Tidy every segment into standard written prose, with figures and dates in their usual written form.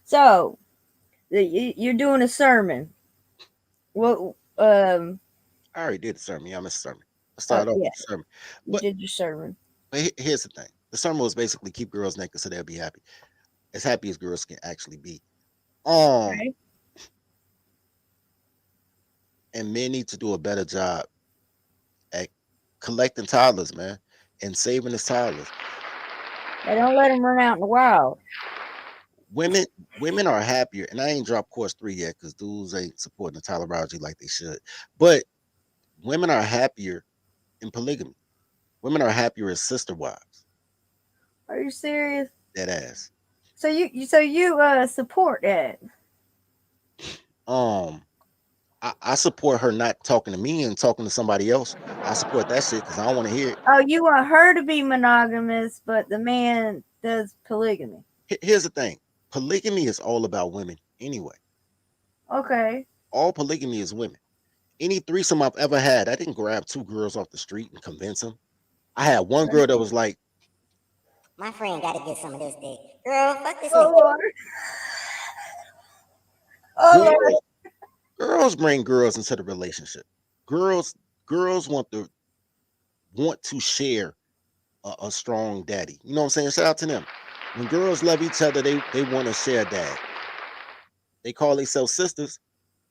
So you're doing a sermon. What? I already did the sermon. Yeah, I missed the sermon. I Oh started off yeah, with the sermon. you But, did your sermon. here's the thing. The sermon was basically keep girls naked so they'll be happy as girls can actually be. Um, Okay. and men need to do a better job at collecting toddlers, man, and saving the toddlers. They don't let them run out in the wild. Women women are happier, and I ain't dropped course 3 yet because dudes ain't supporting the tolerology like they should. But women are happier in polygamy. Women are happier as sister wives. Are you serious? That ass. So you support that? Um, I support her not talking to me and talking to somebody else. I support that shit because I don't want to hear it. Oh, you want her to be monogamous, but the man does polygamy. Here's the thing: polygamy is all about women anyway. Okay. All polygamy is women. Any threesome I've ever had, I didn't grab two girls off the street and convince them. I had one girl that was like, My friend got to get some of this dick. Girl, fuck this Oh nigga. Lord. Oh Lord. girls, girls bring girls into the relationship. Girls, girls want to share a strong daddy. You know what I'm saying? Shout out to them. When girls love each other, they want to share dad. They call themselves sisters.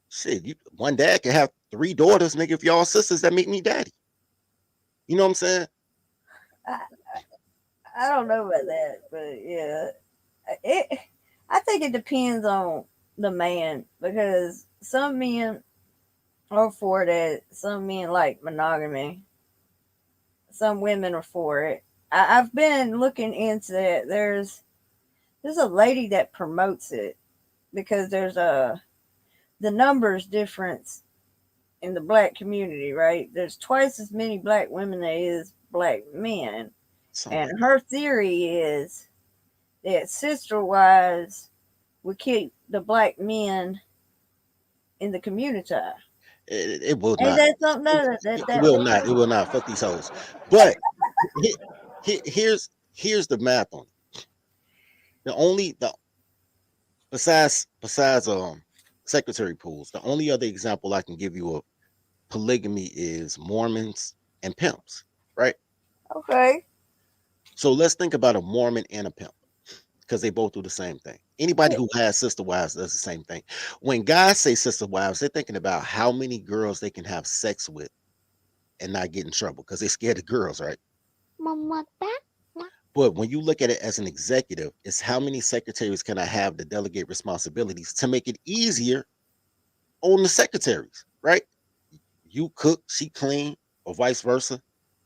Shit, one dad can have three daughters, nigga. If y'all sisters, that make me daddy. You know what I'm saying? I, I don't know about that, but yeah, it. I think it depends on the man because some men are for that. Some men like monogamy. Some women are for it. I've been looking into it. There's a lady that promotes it because there's the numbers difference in the black community, right? There's twice as many black women there is black men. Something And like that. her theory is that sister wives would keep the black men in the community. It will Ain't not. that something It, it will not. It will not. Fuck these hoes. But here's the math on it. The besides secretary pools, the only other example I can give you of polygamy is Mormons and pimps, right? Okay. So let's think about a Mormon and a pimp because they both do the same thing. Anybody who has sister wives does the same thing. When guys say sister wives, they're thinking about how many girls they can have sex with and not get in trouble because they're scared of girls, right? Mama, But when you look at it as an executive, it's how many secretaries can I have to delegate responsibilities to make it easier on the secretaries, right? You cook, she clean, or vice versa.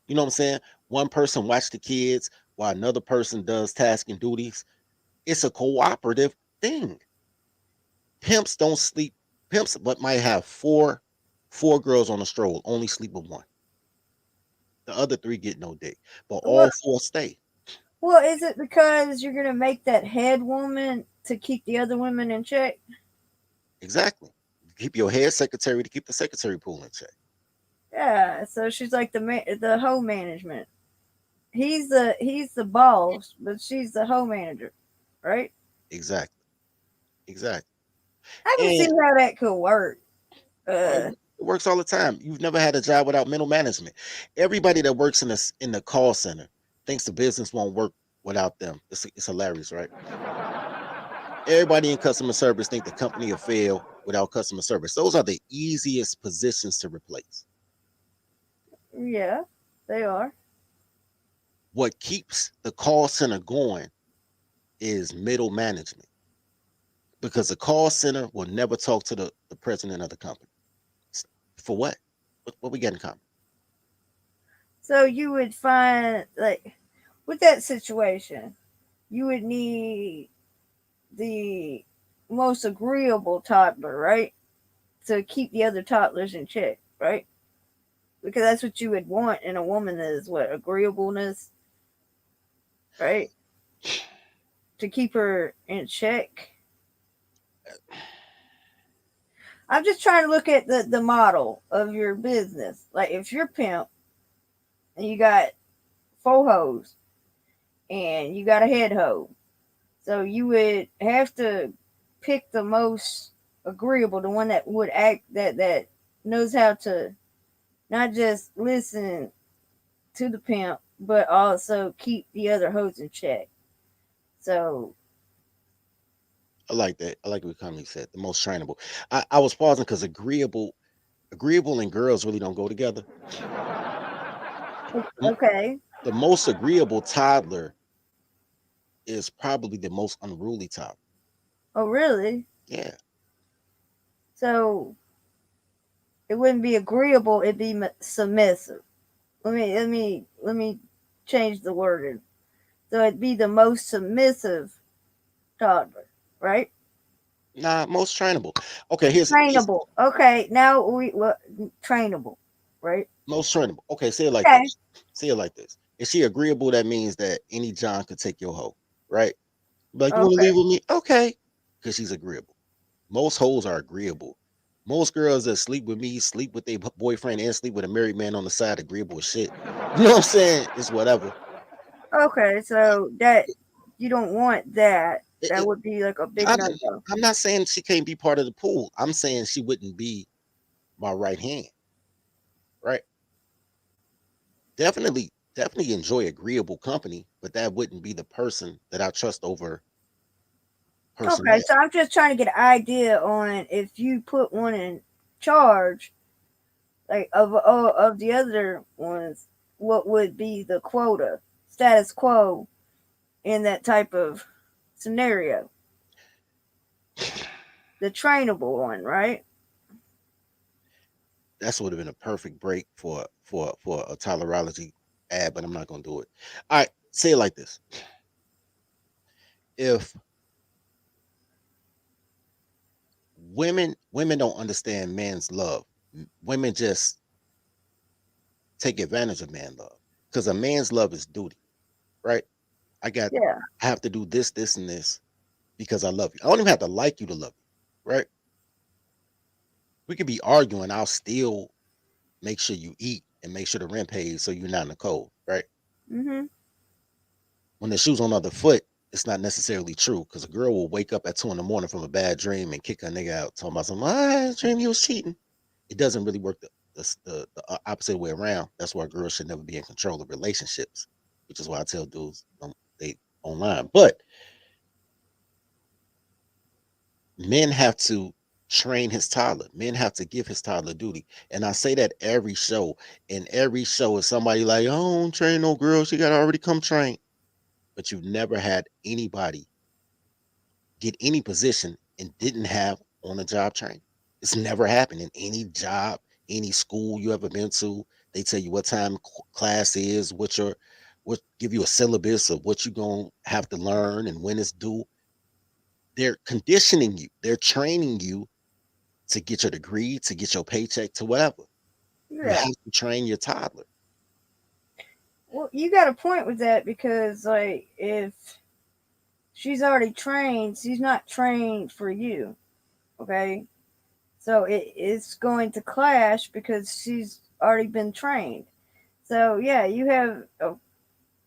You know what I'm saying? One person watch the kids while another person does tasks and duties. It's a cooperative thing. Pimps don't sleep. Pimps but might have four girls on a stroll, only sleep with one. The other three get no dick, but Well, all four stay. well, is it because you're gonna make that head woman to keep the other women in check? Exactly. Keep your head secretary to keep the secretary pool in check. Yeah. So she's like the home management. He's the boss, but she's the home manager, right? Exactly. Exactly. I can see And how that could work. oh, Uh, it works all the time. You've never had a job without middle management. Everybody that works in the call center thinks the business won't work without them. It's hilarious, right? Everybody in customer service think the company will fail without customer service. Those are the easiest positions to replace. yeah, they are. What keeps the call center going is middle management because the call center will never talk to the president of the company. For what? What we got in common? So you would find like with that situation, you would need the most agreeable toddler, right? To keep the other toddlers in check, right? Because that's what you would want in a woman is what agreeableness, right? To keep her in check. I'm just trying to look at the model of your business. Like if you're pimp and you got four hoes and you got a head hoe, so you would have to pick the most agreeable, the one that would act that knows how to not just listen to the pimp, but also keep the other hoes in check. So I like that. I like what Kanye said. The most trainable. I was pausing because agreeable and girls really don't go together. M- okay. The most agreeable toddler is probably the most unruly toddler. Oh really? Yeah. So it wouldn't be agreeable, it'd be submissive. Let me change the wording. So it'd be the most submissive toddler, right? Nah, most trainable. Okay, here's Trainable. Okay, now trainable, right? most trainable. Okay, say it like Okay. this. Say it like this. Is she agreeable? That means that any John could take your hoe, right? Like, you want to Okay. leave with me? Okay. Because she's agreeable. Most hoes are agreeable. Most girls that sleep with me sleep with their boyfriend and sleep with a married man on the side, agreeable as shit. You know what I'm saying? It's whatever. Okay, so that you don't want that. It, That it, would be like a big I'm, no go. I'm not saying she can't be part of the pool. I'm saying she wouldn't be my right hand, right? Definitely enjoy agreeable company, but that wouldn't be the person that I trust over person Okay, A. so I'm just trying to get an idea on if you put one in charge, like of the other ones, what would be the quota, status quo in that type of scenario? The trainable one, right? That's would have been a perfect break for a tolerology ad, but I'm not gonna do it. All right, say it like this: if women don't understand man's love, women just take advantage of man's love because a man's love is duty, right? I got Yeah. I have to do this, this, and this because I love you. I don't even have to like you to love you, right? We could be arguing. I'll still make sure you eat and make sure the rent pays so you're not in the cold, right? Mhm. When the shoe's on the other foot, it's not necessarily true because a girl will wake up at 2 in the morning from a bad dream and kick a nigga out, talking about something. I dream he was cheating. It doesn't really work the opposite way around. That's why girls should never be in control of relationships, which is why I tell dudes don't date online. But men have to train his toddler. Men have to give his toddler duty. And I say that every show. And every show is somebody like, oh, don't train no girl. She got to already come train. But you've never had anybody get any position and didn't have on a job training. It's never happened in any job, any school you ever been to. They tell you what time class is, what give you a syllabus of what you're gonna have to learn and when it's due. They're conditioning you, they're training you to get your degree, to get your paycheck, to whatever. You Yeah. have to train your toddler. Well, you got a point with that because, like, if she's already trained, she's not trained for you. Okay, so it's going to clash because she's already been trained. So yeah, you have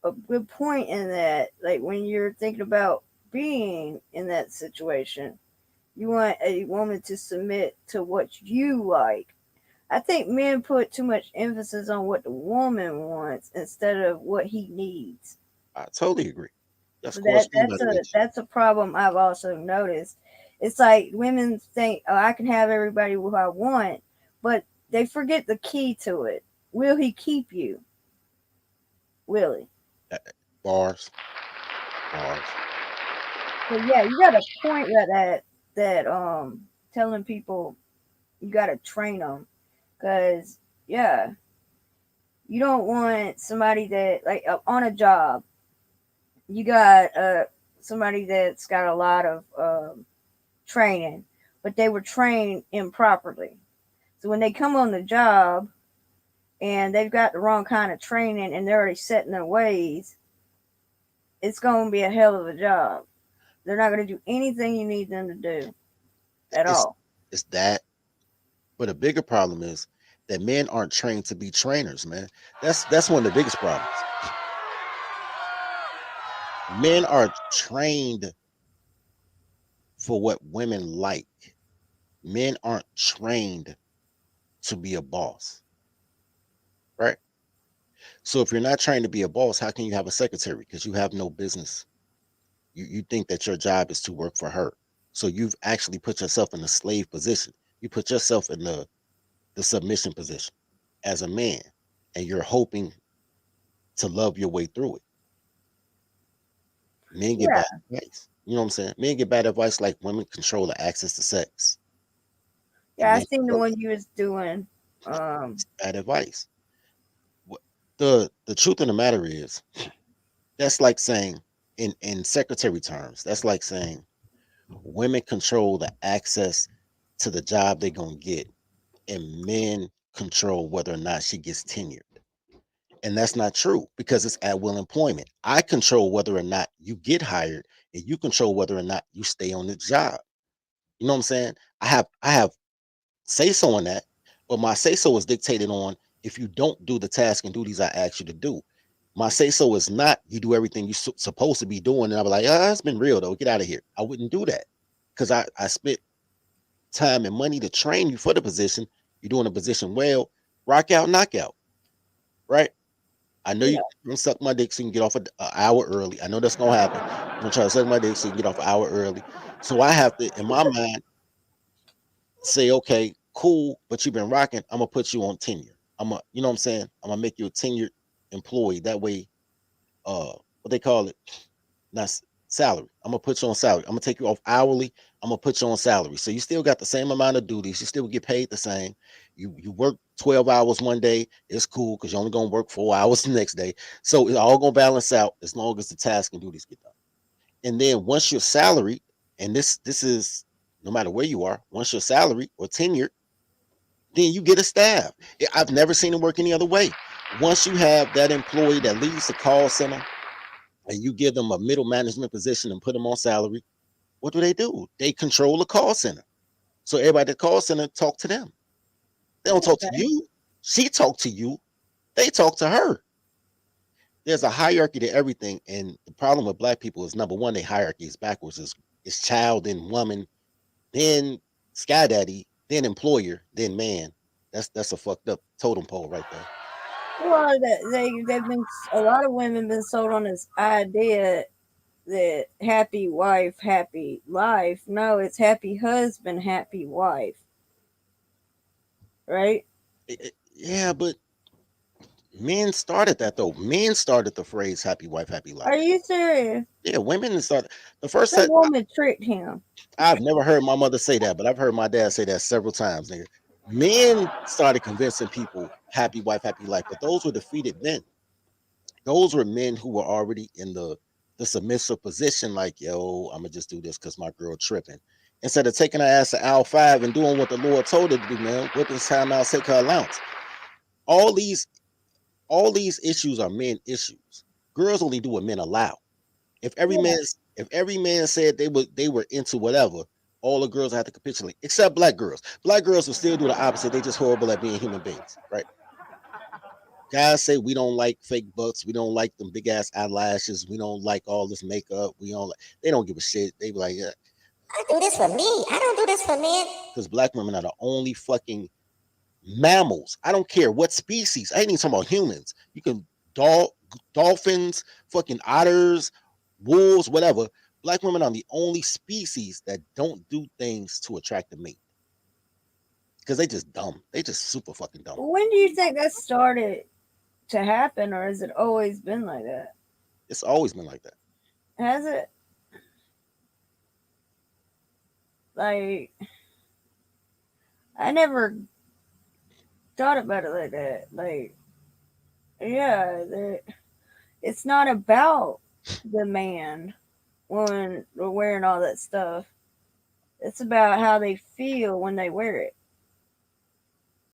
a good point in that. Like when you're thinking about being in that situation, you want a woman to submit to what you like. I think men put too much emphasis on what the woman wants instead of what he needs. I totally agree. That's So called female domination. that's a problem I've also noticed. It's like women think, oh, I can have everybody who I want, but they forget the key to it. Will he keep you? Will he? Uh, Bars, bars. So yeah, you got a point with that telling people you got to train them because yeah, you don't want somebody that like on a job you got somebody that's got a lot of training, but they were trained improperly. So when they come on the job and they've got the wrong kind of training and they're already set in their ways, it's going to be a hell of a job. They're not going to do anything you need them to do at It's all. it's that. But a bigger problem is that men aren't trained to be trainers, man. That's one of the biggest problems. Men are trained for what women like. Men aren't trained to be a boss, right? So if you're not trained to be a boss, how can you have a secretary? Because you have no business. You think that your job is to work for her. So you've actually put yourself in the slave position. You put yourself in the submission position as a man, and you're hoping to love your way through it. Men get Yeah, bad advice. You know what I'm saying? Men get bad advice like women control the access to sex. And yeah. I men seen the control one you was doing. bad advice. The truth of the matter is that's like saying in secretary terms, that's like saying women control the access to the job they're gonna get, and men control whether or not she gets tenured. And that's not true because it's at will employment. I control whether or not you get hired, and you control whether or not you stay on the job. You know what I'm saying? I have say so on that, but my say so is dictated on if you don't do the task and duties I ask you to do. My say so is not you do everything you're supposed to be doing, and I'll be like, it's been real though. Get out of here. I wouldn't do that because I spent time and money to train you for the position. You're doing the position well. Rock out, knockout, right? I know Yeah, you gonna suck my dick so you can get off an hour early. I know that's gonna happen. You're gonna try to suck my dick so you can get off an hour early. So I have to, in my mind, say, okay, cool, but you've been rocking. I'm gonna put you on tenure. You know what I'm saying? I'm gonna make you a tenured employee. That way, what they call it, not salary. I'm gonna put you on salary. I'm gonna take you off hourly. I'm gonna put you on salary. So you still got the same amount of duties. You still get paid the same. You work 12 hours one day. It's cool because you're only gonna work 4 hours the next day. So it's all gonna balance out as long as the task and duties get done. And then once you're salaried, and this is no matter where you are, once you're salaried or tenured, then you get a staff. I've never seen it work any other way. Once you have that employee that leaves the call center and you give them a middle management position and put them on salary, what do? They control the call center. So everybody at the call center talk to them. They don't talk to okay. you. She talk to you. They talk to her. There's a hierarchy to everything. And the problem with black people is number one, their hierarchy is backwards. It's child, then woman, then sky daddy, then employer, then man. That's a fucked up totem pole right there. Well, they've been a lot of women been sold on this idea that happy wife, happy life. No, it's happy husband, happy wife, right? Yeah, but men started that though. Men started the phrase "happy wife, happy Are life." you serious? Yeah, women started the first Some set. woman tricked him. I've never heard my mother say that, but I've heard my dad say that several times. Nigga. Men started convincing people happy wife, happy life, but those were defeated men. Those were men who were already in the submissive position, like, yo, I'm gonna just do this because my girl tripping. Instead of taking her ass to aisle 5 and doing what the Lord told her to do, man, whipping this time out, take her allowance. All these all these issues are men issues. Girls only do what men allow. If every Yeah, man if every man said they were into whatever, all the girls have to capitulate, except black girls. Black girls will still do the opposite. They just horrible at being human beings, right? Guys say we don't like fake butts, we don't like them big ass eyelashes, we don't like all this makeup, we don't like. They don't give a shit. They be like, yeah, I do this for me. I don't do this for men. because black women are the only fucking mammals. I don't care what species. I ain't even talking about humans. You can dolphins, fucking otters, wolves, whatever. Black women are the only species that don't do things to attract a mate because they just dumb. They just super fucking dumb. when do you think that started to happen, or has it always been like that? It's always been like that. Has it? Like, I never thought about it like that. Like, yeah, it's not about the man when we're wearing all that stuff. It's about how they feel when they wear it.